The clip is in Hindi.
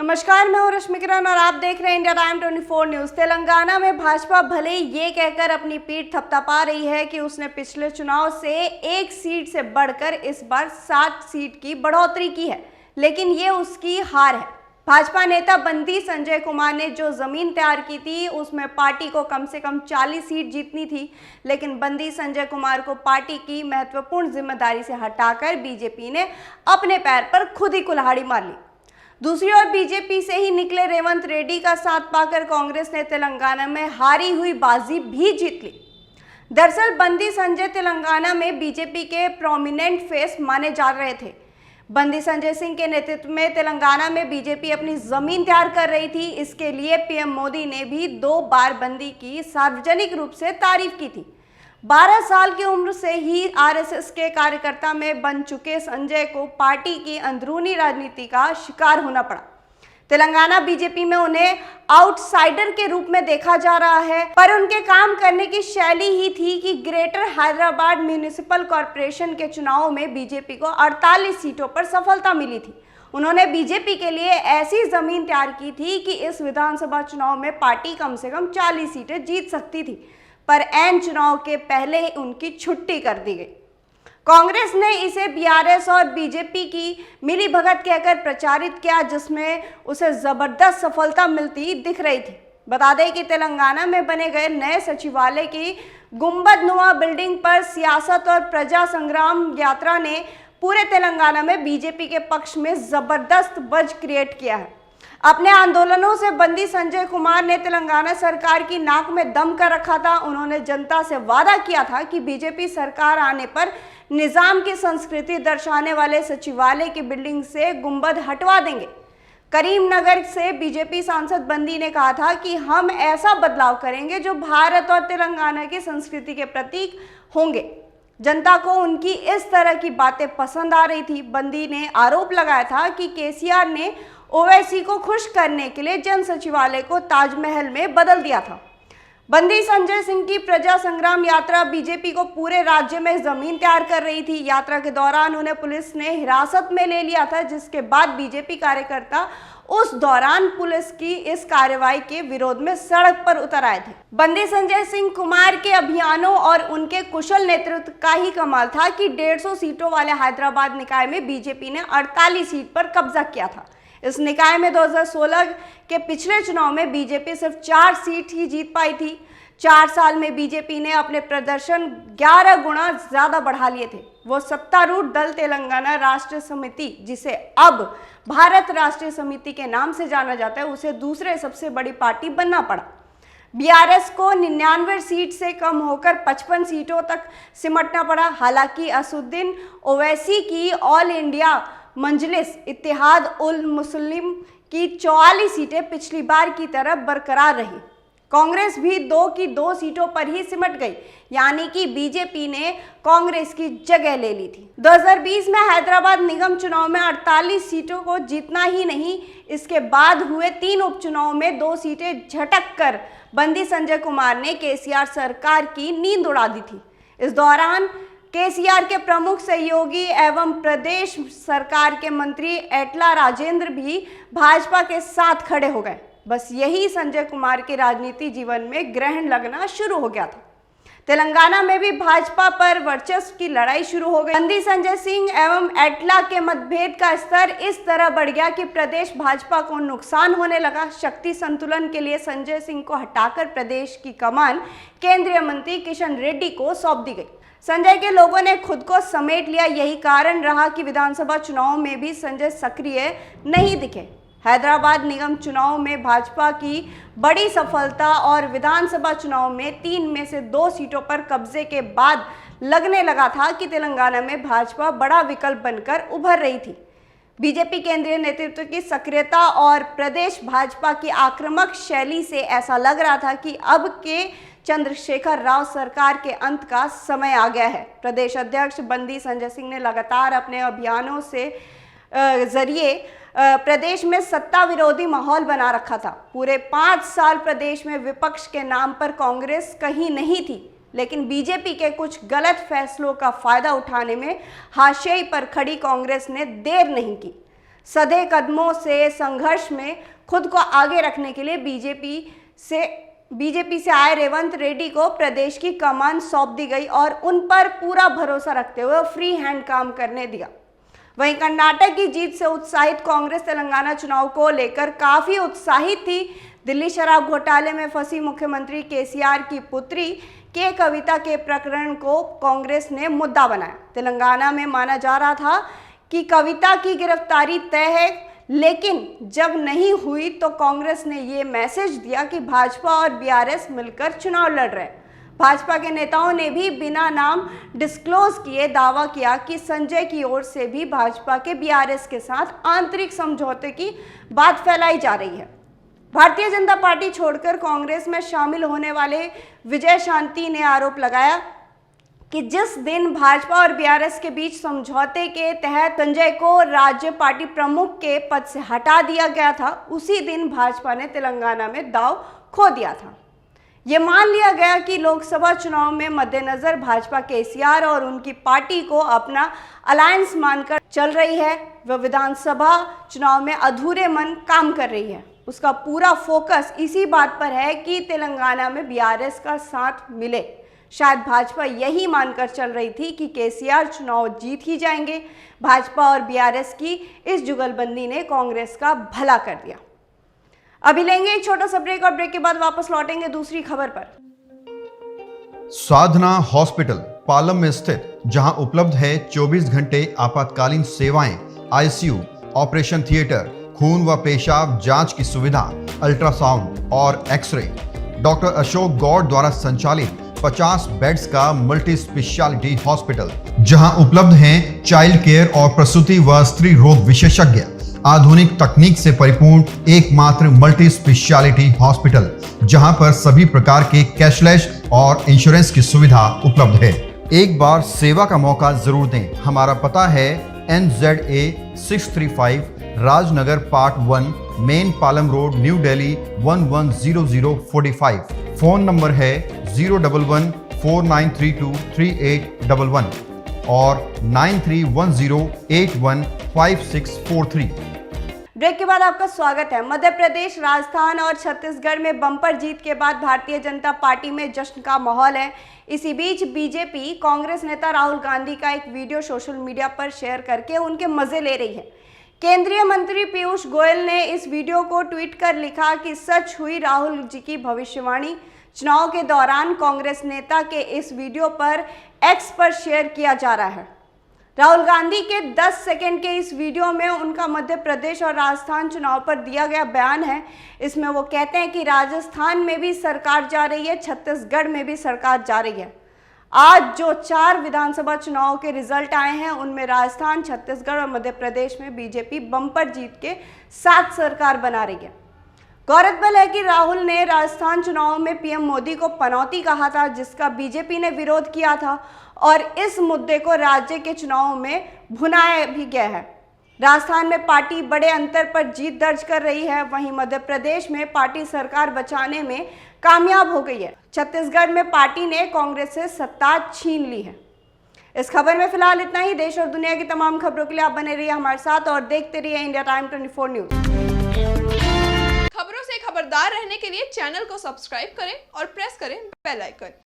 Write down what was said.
नमस्कार, मैं हूं रश्मि किरण और आप देख रहे हैं इंडिया टाइम 24 न्यूज। तेलंगाना में भाजपा भले ही ये कहकर अपनी पीठ थपथपा रही है कि उसने पिछले चुनाव से एक सीट से बढ़कर इस बार 7 सीट की बढ़ोतरी की है, लेकिन ये उसकी हार है। भाजपा नेता बंदी संजय कुमार ने जो जमीन तैयार की थी उसमें पार्टी को कम से कम 40 सीट जीतनी थी, लेकिन बंदी संजय कुमार को पार्टी की महत्वपूर्ण जिम्मेदारी से हटाकर बीजेपी ने अपने पैर पर खुद ही कुल्हाड़ी मार ली। दूसरी ओर बीजेपी से ही निकले रेवंत रेड्डी का साथ पाकर कांग्रेस ने तेलंगाना में हारी हुई बाजी भी जीत ली। दरअसल बंदी संजय तेलंगाना में बीजेपी के प्रोमिनेंट फेस माने जा रहे थे। बंदी संजय सिंह के नेतृत्व में तेलंगाना में बीजेपी अपनी जमीन तैयार कर रही थी। इसके लिए पीएम मोदी ने भी 2 बार बंदी की सार्वजनिक रूप से तारीफ की थी। 12 साल की उम्र से ही आरएसएस के कार्यकर्ता में बन चुके संजय को पार्टी की अंदरूनी राजनीति का शिकार होना पड़ा। तेलंगाना बीजेपी में उन्हें आउटसाइडर के रूप में देखा जा रहा है, पर उनके काम करने की शैली ही थी कि ग्रेटर हैदराबाद म्युनिसिपल कॉरपोरेशन के चुनाव में बीजेपी को 48 सीटों पर सफलता मिली थी। उन्होंने बीजेपी के लिए ऐसी जमीन तैयार की थी कि इस विधानसभा चुनाव में पार्टी कम से कम 40 सीटें जीत सकती थी, पर ऐन चुनाव के पहले ही उनकी छुट्टी कर दी गई। कांग्रेस ने इसे बीआरएस और बीजेपी की मिलीभगत कहकर प्रचारित किया, जिसमें उसे जबरदस्त सफलता मिलती दिख रही थी। बता दें कि तेलंगाना में बने गए नए सचिवालय की गुंबदनुमा बिल्डिंग पर सियासत और प्रजा संग्राम यात्रा ने पूरे तेलंगाना में बीजेपी के पक्ष में जबरदस्त बज़ क्रिएट किया है। अपने आंदोलनों से बंदी संजय कुमार ने तेलंगाना सरकार की नाक में दम कर रखा था। उन्होंने जनता से वादा किया था कि बीजेपी सरकार आने पर निजाम की संस्कृति दर्शाने वाले सचिवालय की बिल्डिंग से गुंबद हटवा देंगे। करीमनगर से बीजेपी सांसद बंदी ने कहा था कि हम ऐसा बदलाव करेंगे जो भारत और तेलंगाना की संस्कृति के प्रतीक होंगे। जनता को उनकी इस तरह की बातें पसंद आ रही थी। बंदी ने आरोप लगाया था कि केसीआर ने ओवैसी को खुश करने के लिए जन सचिवालय को ताजमहल में बदल दिया था। बंदी संजय सिंह की प्रजा संग्राम यात्रा बीजेपी को पूरे राज्य में जमीन तैयार कर रही थी। यात्रा के दौरान उन्हें पुलिस ने हिरासत में ले लिया था, जिसके बाद बीजेपी कार्यकर्ता उस दौरान पुलिस की इस कार्रवाई के विरोध में सड़क पर उतर आए थे। बंदी संजय सिंह कुमार के अभियानों और उनके कुशल नेतृत्व का ही कमाल था कि 150 सीटों वाले हैदराबाद निकाय में बीजेपी ने 48 सीट पर कब्जा किया था। इस निकाय में 2016 के पिछले चुनाव में बीजेपी सिर्फ 4 सीट ही जीत पाई थी। 4 साल में बीजेपी ने अपने प्रदर्शन 11 गुना ज्यादा बढ़ा लिए थे। वो सत्तारूढ़ दल तेलंगाना राष्ट्र समिति, जिसे अब भारत राष्ट्रीय समिति के नाम से जाना जाता है, उसे दूसरे सबसे बड़ी पार्टी बनना पड़ा। बीआरएस को 99 सीट से कम होकर 55 सीटों तक सिमटना पड़ा। हालांकि असुद्दीन ओवैसी की ऑल इंडिया मंजलिस इत्तेहाद उल मुस्लिम की 44 सीटें पिछली बार की तरह बरकरार रही। कांग्रेस भी 2 की 2 सीटों पर ही सिमट गई, यानी कि बीजेपी ने कांग्रेस की जगह ले ली थी। 2020 में हैदराबाद निगम चुनाव में 48 सीटों को जीतना ही नहीं, इसके बाद हुए 3 उपचुनाव में 2 सीटें झटक कर बंदी संजय कुमार ने केसीआर सरकार की नींद उड़ा दी थी। इस दौरान केसीआर के प्रमुख सहयोगी एवं प्रदेश सरकार के मंत्री एटला राजेंद्र भी भाजपा के साथ खड़े हो गए। बस यही संजय कुमार के राजनीति जीवन में ग्रहण लगना शुरू हो गया था। तेलंगाना में भी भाजपा पर वर्चस्व की लड़ाई शुरू हो गई। बंदी संजय सिंह एवं एटला के मतभेद का स्तर इस तरह बढ़ गया कि प्रदेश भाजपा को नुकसान होने लगा। शक्ति संतुलन के लिए संजय सिंह को हटाकर प्रदेश की कमान केंद्रीय मंत्री किशन रेड्डी को सौंप दी गई। संजय के लोगों ने खुद को समेट लिया। यही कारण रहा कि विधानसभा चुनाव में भी संजय सक्रिय नहीं दिखे। हैदराबाद निगम चुनाव में भाजपा की बड़ी सफलता और विधानसभा चुनाव में 3 में से 2 सीटों पर कब्जे के बाद लगने लगा था कि तेलंगाना में भाजपा बड़ा विकल्प बनकर उभर रही थी। बीजेपी केंद्रीय नेतृत्व की सक्रियता और प्रदेश भाजपा की आक्रामक शैली से ऐसा लग रहा था कि अब के चंद्रशेखर राव सरकार के अंत का समय आ गया है। प्रदेश अध्यक्ष बंदी संजय सिंह ने लगातार अपने अभियानों से जरिए प्रदेश में सत्ता विरोधी माहौल बना रखा था। पूरे 5 साल प्रदेश में विपक्ष के नाम पर कांग्रेस कहीं नहीं थी, लेकिन बीजेपी के कुछ गलत फैसलों का फायदा उठाने में हाशिए पर खड़ी कांग्रेस ने देर नहीं की। सधे कदमों से संघर्ष में खुद को आगे रखने के लिए बीजेपी से आए रेवंत रेड्डी को प्रदेश की कमान सौंप दी गई और उन पर पूरा भरोसा रखते हुए फ्री हैंड काम करने दिया। वहीं कर्नाटक की जीत से उत्साहित कांग्रेस तेलंगाना चुनाव को लेकर काफी उत्साहित थी। दिल्ली शराब घोटाले में फंसी मुख्यमंत्री केसीआर की पुत्री के कविता के प्रकरण को कांग्रेस ने मुद्दा बनाया। तेलंगाना में माना जा रहा था कि कविता की गिरफ्तारी तय है, लेकिन जब नहीं हुई तो कांग्रेस ने ये मैसेज दिया कि भाजपा और बीआरएस मिलकर चुनाव लड़ रहे हैं। भाजपा के नेताओं ने भी बिना नाम डिस्क्लोज किए दावा किया कि संजय की ओर से भी भाजपा के बीआरएस के साथ आंतरिक समझौते की बात फैलाई जा रही है। भारतीय जनता पार्टी छोड़कर कांग्रेस में शामिल होने वाले विजय शांति ने आरोप लगाया कि जिस दिन भाजपा और बीआरएस के बीच समझौते के तहत संजय को राज्य पार्टी प्रमुख के पद से हटा दिया गया था, उसी दिन भाजपा ने तेलंगाना में दांव खो दिया था। ये मान लिया गया कि लोकसभा चुनाव में मद्देनजर भाजपा केसीआर और उनकी पार्टी को अपना अलायंस मानकर चल रही है। वह विधानसभा चुनाव में अधूरे मन काम कर रही है। उसका पूरा फोकस इसी बात पर है कि तेलंगाना में बीआरएस का साथ मिले। शायद भाजपा यही मानकर चल रही थी कि केसीआर चुनाव जीत ही जाएंगे। भाजपा और बीआरएस की इस जुगलबंदी ने कांग्रेस का भला कर दिया। अभी लेंगे एक छोटा सा ब्रेक और ब्रेक के बाद वापस लौटेंगे दूसरी खबर पर। साधना हॉस्पिटल पालम में स्थित, जहां उपलब्ध है 24 घंटे आपातकालीन सेवाएं, आईसीयू, ऑपरेशन थिएटर, खून व पेशाब जांच की सुविधा, अल्ट्रासाउंड और एक्सरे। डॉक्टर अशोक गौड़ द्वारा संचालित 50 बेड्स का मल्टी स्पेशलिटी हॉस्पिटल, जहां उपलब्ध हैं चाइल्ड केयर और प्रसूति व स्त्री रोग विशेषज्ञ। आधुनिक तकनीक से परिपूर्ण एकमात्र मल्टी स्पेशलिटी हॉस्पिटल, जहां पर सभी प्रकार के कैशलेस और इंश्योरेंस की सुविधा उपलब्ध है। एक बार सेवा का मौका जरूर दें। हमारा पता है NZA 635 Rajnagar part 1, main Palam road, new Delhi 110045। Phone number है 01149323811 और 9310815643। ब्रेक के बाद आपका स्वागत है। मध्य प्रदेश, राजस्थान और छत्तीसगढ़ में बम्पर जीत के बाद भारतीय जनता पार्टी में जश्न का माहौल है। इसी बीच बीजेपी कांग्रेस नेता राहुल गांधी का एक वीडियो सोशल मीडिया पर शेयर करके उनके मजे ले रही है। केंद्रीय मंत्री पीयूष गोयल ने इस वीडियो को ट्वीट कर लिखा कि सच हुई राहुल जी की भविष्यवाणी। चुनाव के दौरान कांग्रेस नेता के इस वीडियो पर एक्स पर शेयर किया जा रहा है। राहुल गांधी के 10 सेकंड के इस वीडियो में उनका मध्य प्रदेश और राजस्थान चुनाव पर दिया गया बयान है। इसमें वो कहते हैं कि राजस्थान में भी सरकार जा रही है, छत्तीसगढ़ में भी सरकार जा रही है। आज जो 4 विधानसभा चुनाव के रिजल्ट आए हैं, उनमें राजस्थान, छत्तीसगढ़ और मध्य प्रदेश में बीजेपी बम्पर जीत के साथ सरकार बना रही है। गौरतलब है कि राहुल ने राजस्थान चुनाव में पीएम मोदी को पनौती कहा था, जिसका बीजेपी ने विरोध किया था और इस मुद्दे को राज्य के चुनाव में भुनाया भी गया है। राजस्थान में पार्टी बड़े अंतर पर जीत दर्ज कर रही है, वहीं मध्य प्रदेश में पार्टी सरकार बचाने में कामयाब हो गई है। छत्तीसगढ़ में पार्टी ने कांग्रेस से सत्ता छीन ली है। इस खबर में फिलहाल इतना ही। देश और दुनिया की तमाम खबरों के लिए आप बने रहिए हमारे साथ और देखते रहिए इंडिया टाइम 24 न्यूज। खबरों से खबरदार रहने के लिए चैनल को सब्सक्राइब करें और प्रेस करें बेल आइकन।